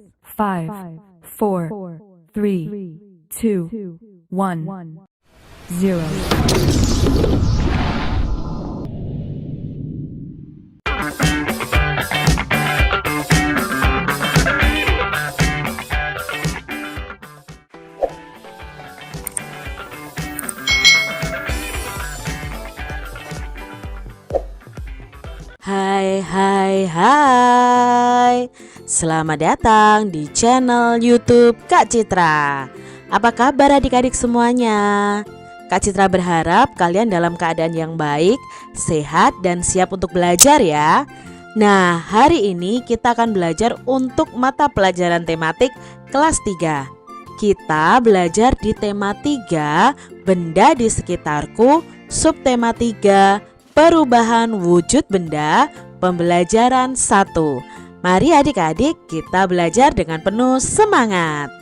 5, 4, 3, 2, 1, 0. Hai. Selamat datang di channel YouTube Kak Citra. Apa kabar adik-adik semuanya? Kak Citra berharap kalian dalam keadaan yang baik, sehat, dan siap untuk belajar ya. Nah, hari ini kita akan belajar untuk mata pelajaran tematik kelas 3. Kita belajar di tema 3, benda di sekitarku, subtema 3, perubahan wujud benda, pembelajaran 1. Mari adik-adik kita belajar dengan penuh semangat.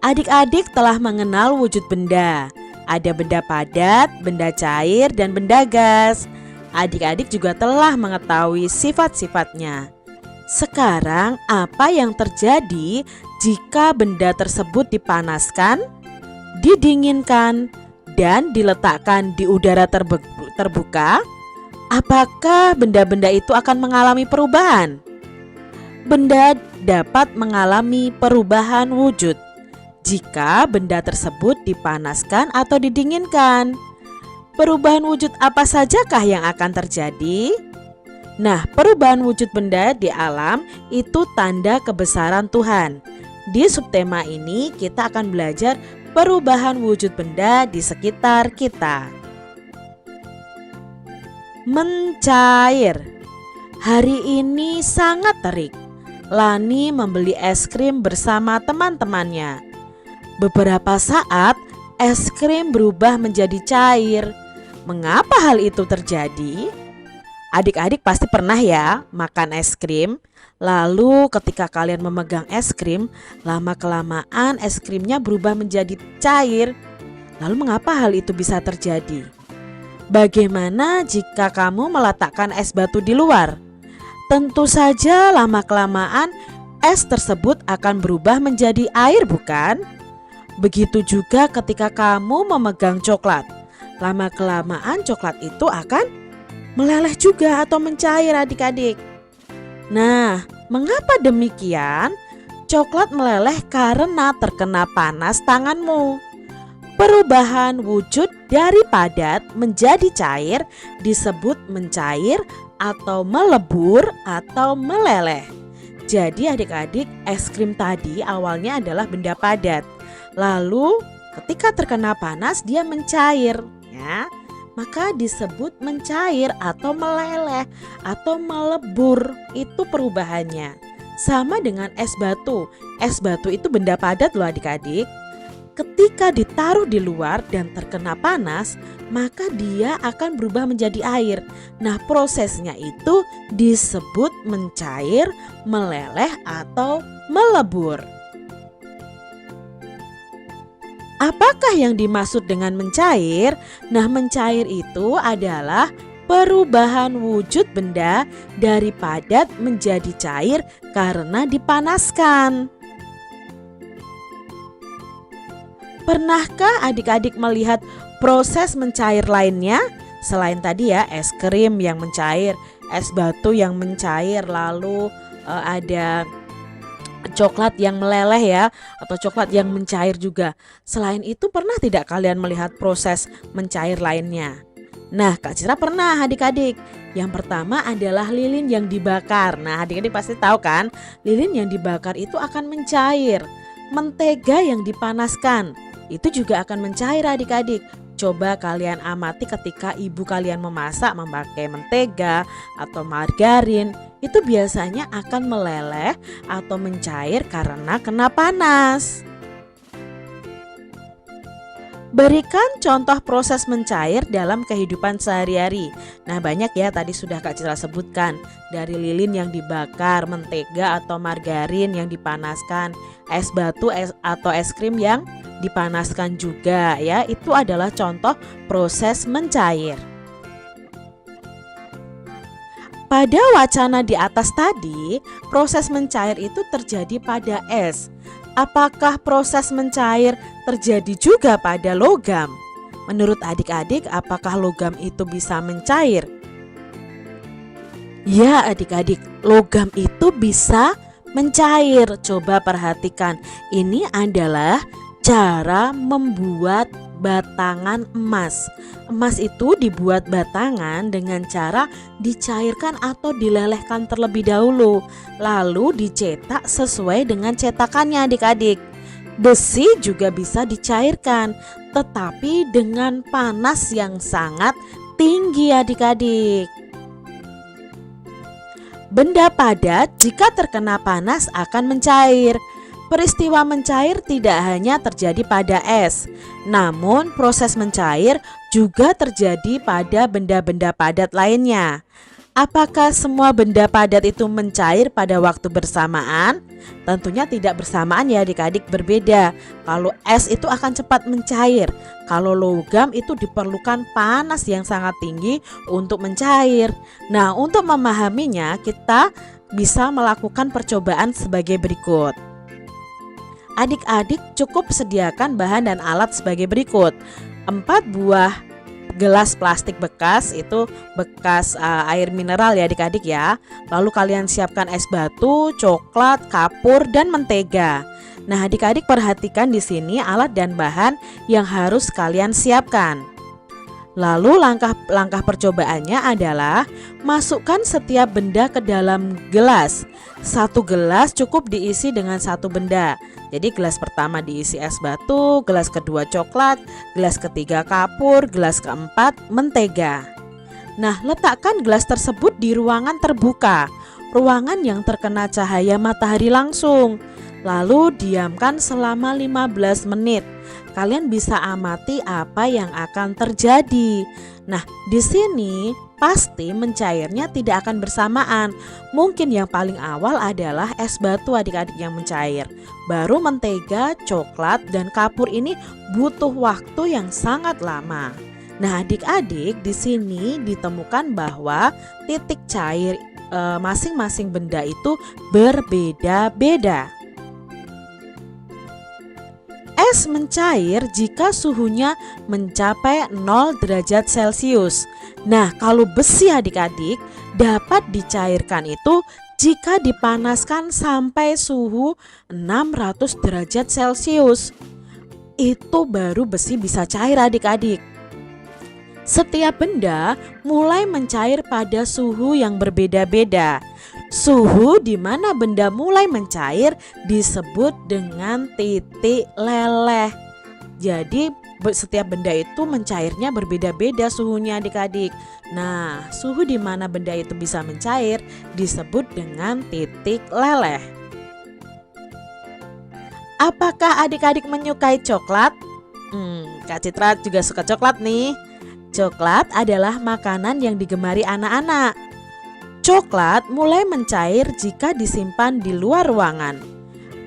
Adik-adik telah mengenal wujud benda. Ada benda padat, benda cair, dan benda gas. Adik-adik juga telah mengetahui sifat-sifatnya. Sekarang apa yang terjadi jika benda tersebut dipanaskan, didinginkan, dan diletakkan di udara terbuka? Apakah benda-benda itu akan mengalami perubahan? Benda dapat mengalami perubahan wujud jika benda tersebut dipanaskan atau didinginkan. Perubahan wujud apa sajakah yang akan terjadi? Nah, perubahan wujud benda di alam itu tanda kebesaran Tuhan. Di subtema ini kita akan belajar perubahan wujud benda di sekitar kita. Mencair. Hari ini sangat terik. Lani membeli es krim bersama teman-temannya. Beberapa saat es krim berubah menjadi cair. Mengapa hal itu terjadi? Adik-adik pasti pernah ya makan es krim. Lalu ketika kalian memegang es krim, lama-kelamaan es krimnya berubah menjadi cair. Lalu mengapa hal itu bisa terjadi? Bagaimana jika kamu meletakkan es batu di luar? Tentu saja lama-kelamaan es tersebut akan berubah menjadi air, bukan? Begitu juga ketika kamu memegang coklat. Lama-kelamaan coklat itu akan meleleh juga atau mencair adik-adik. Nah, mengapa demikian? Coklat meleleh karena terkena panas tanganmu. Perubahan wujud dari padat menjadi cair disebut mencair atau melebur atau meleleh. Jadi adik-adik, es krim tadi awalnya adalah benda padat. Lalu ketika terkena panas dia mencair ya. Maka disebut mencair atau meleleh atau melebur. Itu perubahannya. Sama dengan es batu. Es batu itu benda padat loh adik-adik. Ketika ditaruh di luar dan terkena panas, maka dia akan berubah menjadi air. Nah, prosesnya itu disebut mencair, meleleh atau melebur. Apakah yang dimaksud dengan mencair? Nah, mencair itu adalah perubahan wujud benda dari padat menjadi cair karena dipanaskan. Pernahkah adik-adik melihat proses mencair lainnya? Selain tadi ya, es krim yang mencair, es batu yang mencair, lalu ada coklat yang meleleh ya, atau coklat yang mencair juga. Selain itu, pernah tidak kalian melihat proses mencair lainnya? Nah, Kak Citra pernah adik-adik. Yang pertama adalah lilin yang dibakar. Nah, adik-adik pasti tahu kan, lilin yang dibakar itu akan mencair. Mentega yang dipanaskan itu juga akan mencair adik-adik. Coba kalian amati ketika ibu kalian memasak memakai mentega atau margarin, itu biasanya akan meleleh atau mencair karena kena panas. Berikan contoh proses mencair dalam kehidupan sehari-hari. Nah, banyak ya tadi sudah Kak Citra sebutkan. Dari lilin yang dibakar, mentega atau margarin yang dipanaskan, es batu atau es krim yang dipanaskan juga ya. Itu adalah contoh proses mencair. Pada wacana di atas tadi, proses mencair itu terjadi pada es. Apakah proses mencair terjadi juga pada logam? Menurut adik-adik, apakah logam itu bisa mencair? Ya adik-adik, logam itu bisa mencair. Coba perhatikan, ini adalah cara membuat batangan emas. Emas itu dibuat batangan dengan cara dicairkan atau dilelehkan terlebih dahulu, lalu dicetak sesuai dengan cetakannya adik-adik. Besi juga bisa dicairkan, tetapi dengan panas yang sangat tinggi adik-adik. Benda padat jika terkena panas akan mencair. Peristiwa mencair tidak hanya terjadi pada es, namun proses mencair juga terjadi pada benda-benda padat lainnya. Apakah semua benda padat itu mencair pada waktu bersamaan? Tentunya tidak bersamaan ya adik-adik, berbeda. Kalau es itu akan cepat mencair, kalau logam itu diperlukan panas yang sangat tinggi untuk mencair. Nah, untuk memahaminya kita bisa melakukan percobaan sebagai berikut. Adik-adik cukup sediakan bahan dan alat sebagai berikut. 4 buah gelas plastik bekas, itu bekas air mineral ya adik-adik ya. Lalu kalian siapkan es batu, coklat, kapur, dan mentega. Nah adik-adik perhatikan di sini alat dan bahan yang harus kalian siapkan. Lalu langkah percobaannya adalah masukkan setiap benda ke dalam gelas. Satu gelas cukup diisi dengan satu benda. Jadi gelas pertama diisi es batu, gelas kedua coklat, gelas ketiga kapur, gelas keempat mentega. Nah, letakkan gelas tersebut di ruangan terbuka, ruangan yang terkena cahaya matahari langsung. Lalu diamkan selama 15 menit. Kalian bisa amati apa yang akan terjadi. Nah, di sini pasti mencairnya tidak akan bersamaan. Mungkin yang paling awal adalah es batu adik-adik yang mencair. Baru mentega, coklat, dan kapur ini butuh waktu yang sangat lama. Nah, adik-adik di sini ditemukan bahwa titik cair masing-masing benda itu berbeda-beda. Es mencair jika suhunya mencapai 0 derajat Celcius. Nah, kalau besi adik-adik dapat dicairkan itu jika dipanaskan sampai suhu 600 derajat Celcius. Itu baru besi bisa cair adik-adik. Setiap benda mulai mencair pada suhu yang berbeda-beda. Suhu di mana benda mulai mencair disebut dengan titik leleh. Jadi setiap benda itu mencairnya berbeda-beda suhunya adik-adik. Nah, suhu di mana benda itu bisa mencair disebut dengan titik leleh. Apakah adik-adik menyukai coklat? Kak Citra juga suka coklat nih. Coklat adalah makanan yang digemari anak-anak. Coklat mulai mencair jika disimpan di luar ruangan.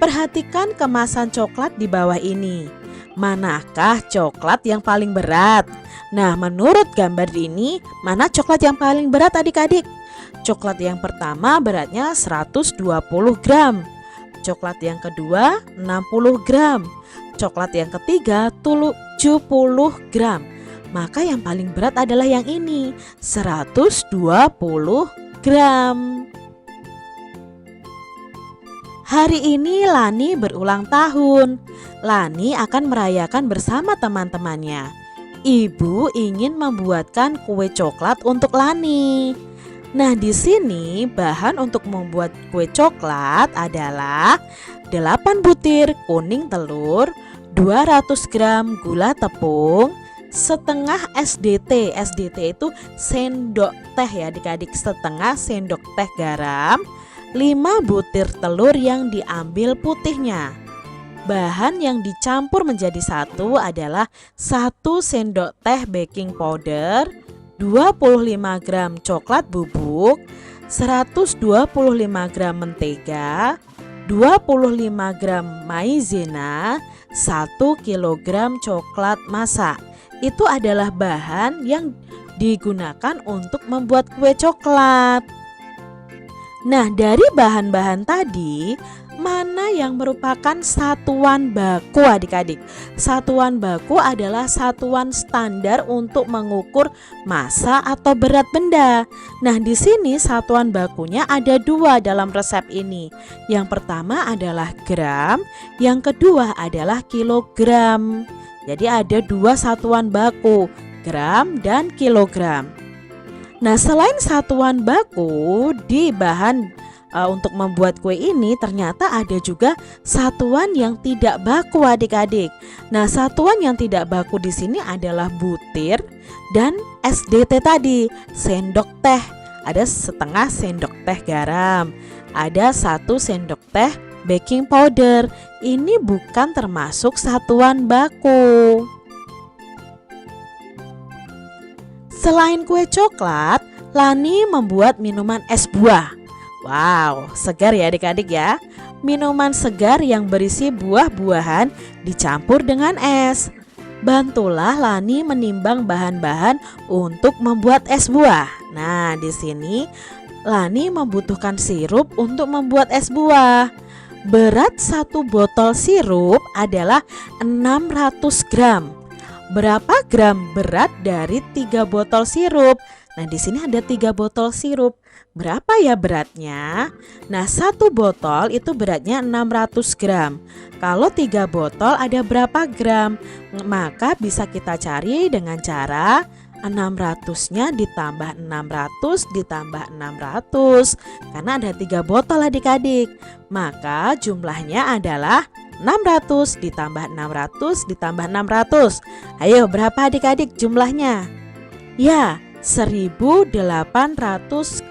Perhatikan kemasan coklat di bawah ini. Manakah coklat yang paling berat? Nah, menurut gambar ini, mana coklat yang paling berat adik-adik? Coklat yang pertama beratnya 120 gram. Coklat yang kedua 60 gram. Coklat yang ketiga 70 gram. Maka yang paling berat adalah yang ini, 120 gram. Hari ini Lani berulang tahun. Lani akan merayakan bersama teman-temannya. Ibu ingin membuatkan kue coklat untuk Lani. Nah, di sini bahan untuk membuat kue coklat adalah 8 butir kuning telur, 200 gram gula tepung, setengah SDT. SDT itu sendok teh ya adik-adik, setengah sendok teh garam, 5 butir telur yang diambil putihnya. Bahan yang dicampur menjadi satu adalah 1 sendok teh baking powder, 25 gram coklat bubuk, 125 gram mentega, 25 gram maizena, 1 kilogram coklat masak. Itu adalah bahan yang digunakan untuk membuat kue coklat. Nah, dari bahan-bahan tadi, mana yang merupakan satuan baku adik-adik? Satuan baku adalah satuan standar untuk mengukur massa atau berat benda. Nah, di sini satuan bakunya ada dua dalam resep ini. Yang pertama adalah gram, yang kedua adalah kilogram. Jadi ada dua satuan baku, gram dan kilogram. Nah, selain satuan baku di bahan untuk membuat kue ini, ternyata ada juga satuan yang tidak baku adik-adik. Nah, satuan yang tidak baku di sini adalah butir dan SDT tadi, sendok teh. Ada setengah sendok teh garam, ada 1 sendok teh baking powder. Ini bukan termasuk satuan baku. Selain kue coklat, Lani membuat minuman es buah. Wow, segar ya adik-adik ya. Minuman segar yang berisi buah-buahan dicampur dengan es. Bantulah Lani menimbang bahan-bahan untuk membuat es buah. Nah, di sini Lani membutuhkan sirup untuk membuat es buah. Berat 1 botol sirup adalah 600 gram. Berapa gram berat dari 3 botol sirup? Nah, di sini ada 3 botol sirup. Berapa ya beratnya? Nah, 1 botol itu beratnya 600 gram. Kalau 3 botol ada berapa gram? Maka bisa kita cari dengan cara 600-nya ditambah 600 ditambah 600. Karena ada 3 botol adik-adik. Maka jumlahnya adalah 600 ditambah 600 ditambah 600. Ayo, berapa adik-adik jumlahnya? Ya, 1800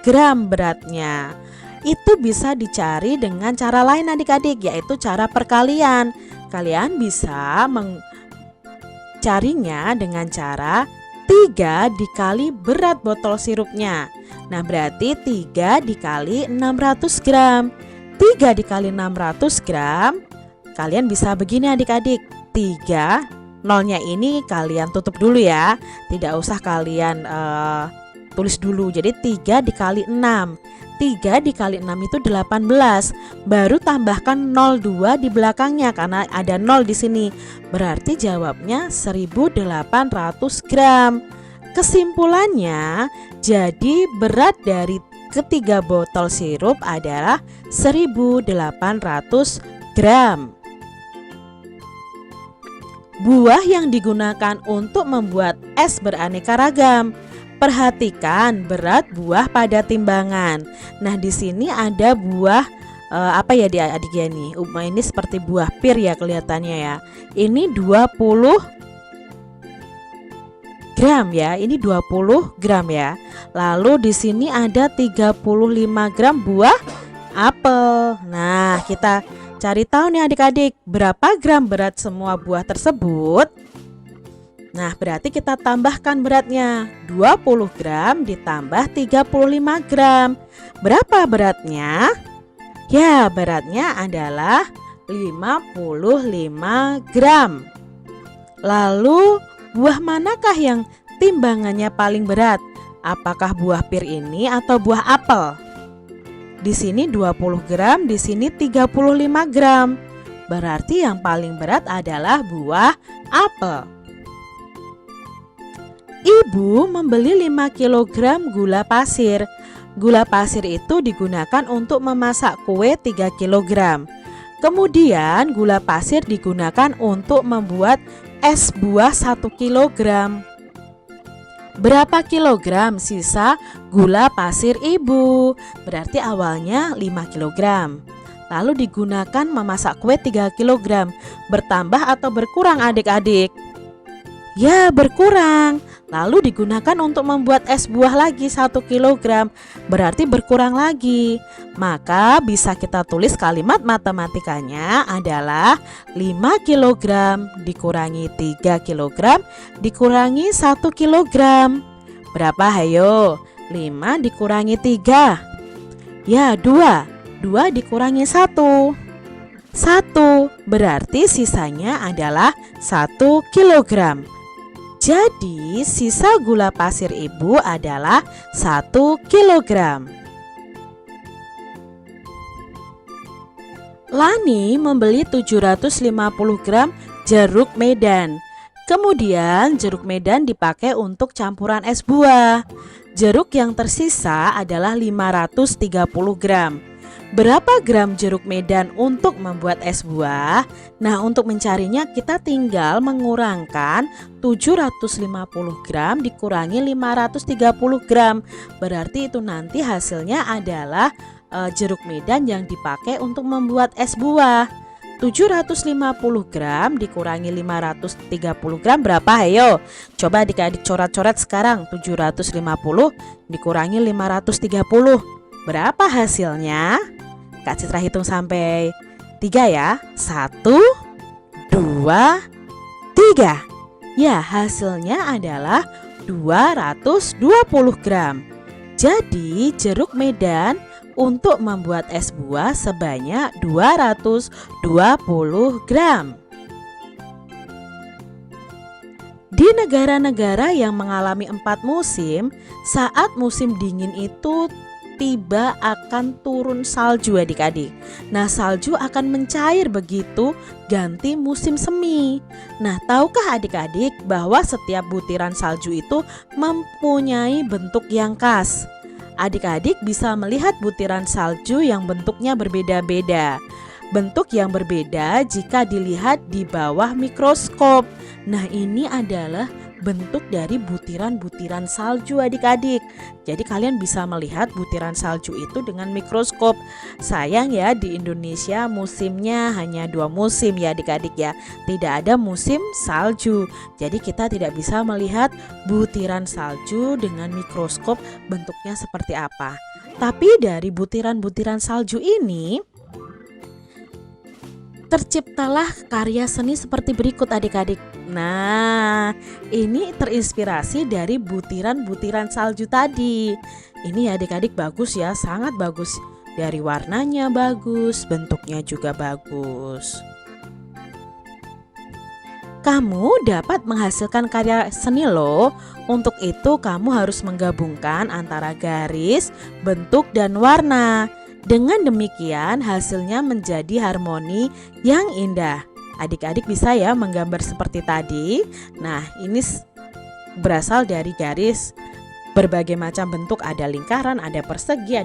gram beratnya. Itu bisa dicari dengan cara lain adik-adik, yaitu cara perkalian. Kalian bisa mencarinya dengan cara 3 dikali berat botol sirupnya. Nah, berarti 3 dikali 600 gram. 3 dikali 600 gram, kalian bisa begini adik-adik, 3, nolnya ini kalian tutup dulu ya. Tidak usah kalian tulis dulu. Jadi 3 dikali 6. 3 dikali 6 itu 18. Baru tambahkan 02 di belakangnya karena ada 0 di sini. Berarti jawabnya 1800 gram. Kesimpulannya, jadi berat dari ketiga botol sirup adalah 1800 gram. Buah yang digunakan untuk membuat es beraneka ragam. Perhatikan berat buah pada timbangan. Nah, di sini ada buah apa ya adik ya nih? Ini seperti buah pir ya kelihatannya ya. Ini 20 gram ya. Ini 20 gram ya. Lalu di sini ada 35 gram buah apel. Nah, kita cari tahu nih adik-adik, berapa gram berat semua buah tersebut? Nah, berarti kita tambahkan beratnya. 20 gram ditambah 35 gram. Berapa beratnya? Ya, beratnya adalah 55 gram. Lalu, buah manakah yang timbangannya paling berat? Apakah buah pir ini atau buah apel? Di sini 20 gram, di sini 35 gram. Berarti yang paling berat adalah buah apel. Ibu membeli 5 kg gula pasir. Gula pasir itu digunakan untuk memasak kue 3 kg. Kemudian gula pasir digunakan untuk membuat es buah 1 kg. Berapa kilogram sisa gula pasir ibu? Berarti awalnya 5 kg. Lalu digunakan memasak kue 3 kg. Bertambah atau berkurang adik-adik? Ya, berkurang. Lalu digunakan untuk membuat es buah lagi 1 kg. Berarti berkurang lagi. Maka bisa kita tulis kalimat matematikanya adalah 5 kg dikurangi 3 kg dikurangi 1 kg. Berapa hayo? 5 dikurangi 3. Ya, 2. 2 dikurangi 1. 1. Berarti sisanya adalah 1 kg. Jadi sisa gula pasir ibu adalah 1 kg. Lani membeli 750 gram jeruk medan. Kemudian jeruk medan dipakai untuk campuran es buah. Jeruk yang tersisa adalah 530 gram. Berapa gram jeruk medan untuk membuat es buah? Nah, untuk mencarinya kita tinggal mengurangkan 750 gram dikurangi 530 gram. Berarti itu nanti hasilnya adalah jeruk medan yang dipakai untuk membuat es buah. 750 gram dikurangi 530 gram berapa? Ayo, coba adik-adik coret-coret sekarang. 750 dikurangi 530. Berapa hasilnya? Kak Citra hitung sampai 3 ya. 1, 2, 3. Ya, hasilnya adalah 220 gram. Jadi jeruk medan untuk membuat es buah sebanyak 220 gram. Di negara-negara yang mengalami 4 musim, saat musim dingin itu tiba akan turun salju adik-adik. Nah, salju akan mencair begitu ganti musim semi. Nah, tahukah adik-adik bahwa setiap butiran salju itu mempunyai bentuk yang khas? Adik-adik bisa melihat butiran salju yang bentuknya berbeda-beda. Bentuk yang berbeda jika dilihat di bawah mikroskop. Nah, ini adalah bentuk dari butiran-butiran salju adik-adik. Jadi kalian bisa melihat butiran salju itu dengan mikroskop. Sayang ya, di Indonesia musimnya hanya 2 musim ya adik-adik ya. Tidak ada musim salju. Jadi kita tidak bisa melihat butiran salju dengan mikroskop bentuknya seperti apa. Tapi dari butiran-butiran salju ini terciptalah karya seni seperti berikut adik-adik. Nah, ini terinspirasi dari butiran-butiran salju tadi. Ini adik-adik bagus ya, sangat bagus. Dari warnanya bagus, bentuknya juga bagus. Kamu dapat menghasilkan karya seni loh. Untuk itu kamu harus menggabungkan antara garis, bentuk, dan warna. Dengan demikian hasilnya menjadi harmoni yang indah. Adik-adik bisa ya menggambar seperti tadi. Nah, ini berasal dari garis berbagai macam bentuk. Ada lingkaran, ada persegi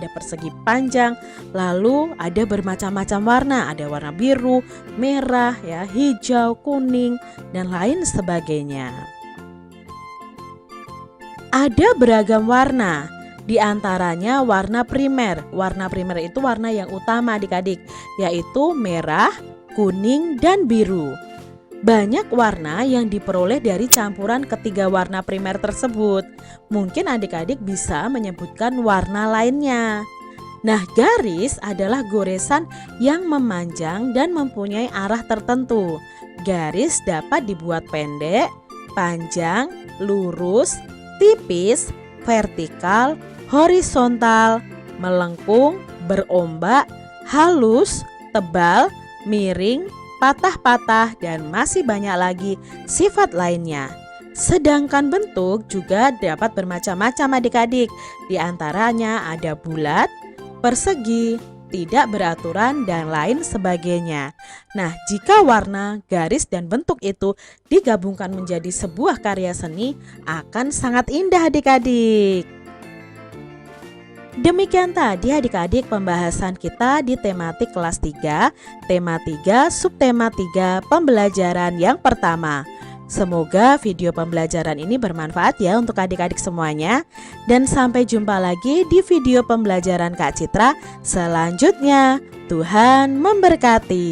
panjang. Lalu ada bermacam-macam warna. Ada warna biru, merah, ya, hijau, kuning, dan lain sebagainya. Ada beragam warna. Di antaranya warna primer. Warna primer itu warna yang utama adik-adik, yaitu merah, kuning, dan biru. Banyak warna yang diperoleh dari campuran ketiga warna primer tersebut. Mungkin adik-adik bisa menyebutkan warna lainnya. Nah, garis adalah goresan yang memanjang dan mempunyai arah tertentu. Garis dapat dibuat pendek, panjang, lurus, tipis, vertikal, horizontal, melengkung, berombak, halus, tebal, miring, patah-patah, dan masih banyak lagi sifat lainnya. Sedangkan bentuk juga dapat bermacam-macam adik-adik. Di antaranya ada bulat, persegi, tidak beraturan, dan lain sebagainya. Nah, jika warna, garis, dan bentuk itu digabungkan menjadi sebuah karya seni, akan sangat indah adik-adik. Demikian tadi adik-adik pembahasan kita di tematik kelas 3, tema 3, subtema 3, pembelajaran yang pertama. Semoga video pembelajaran ini bermanfaat ya untuk adik-adik semuanya. Dan sampai jumpa lagi di video pembelajaran Kak Citra selanjutnya. Tuhan memberkati.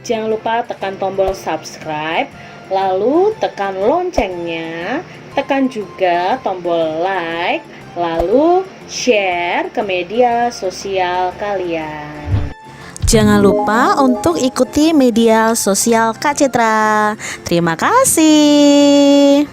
Jangan lupa tekan tombol subscribe, lalu tekan loncengnya, tekan juga tombol like, lalu share ke media sosial kalian. Jangan lupa untuk ikuti media sosial Kak Citra. Terima kasih.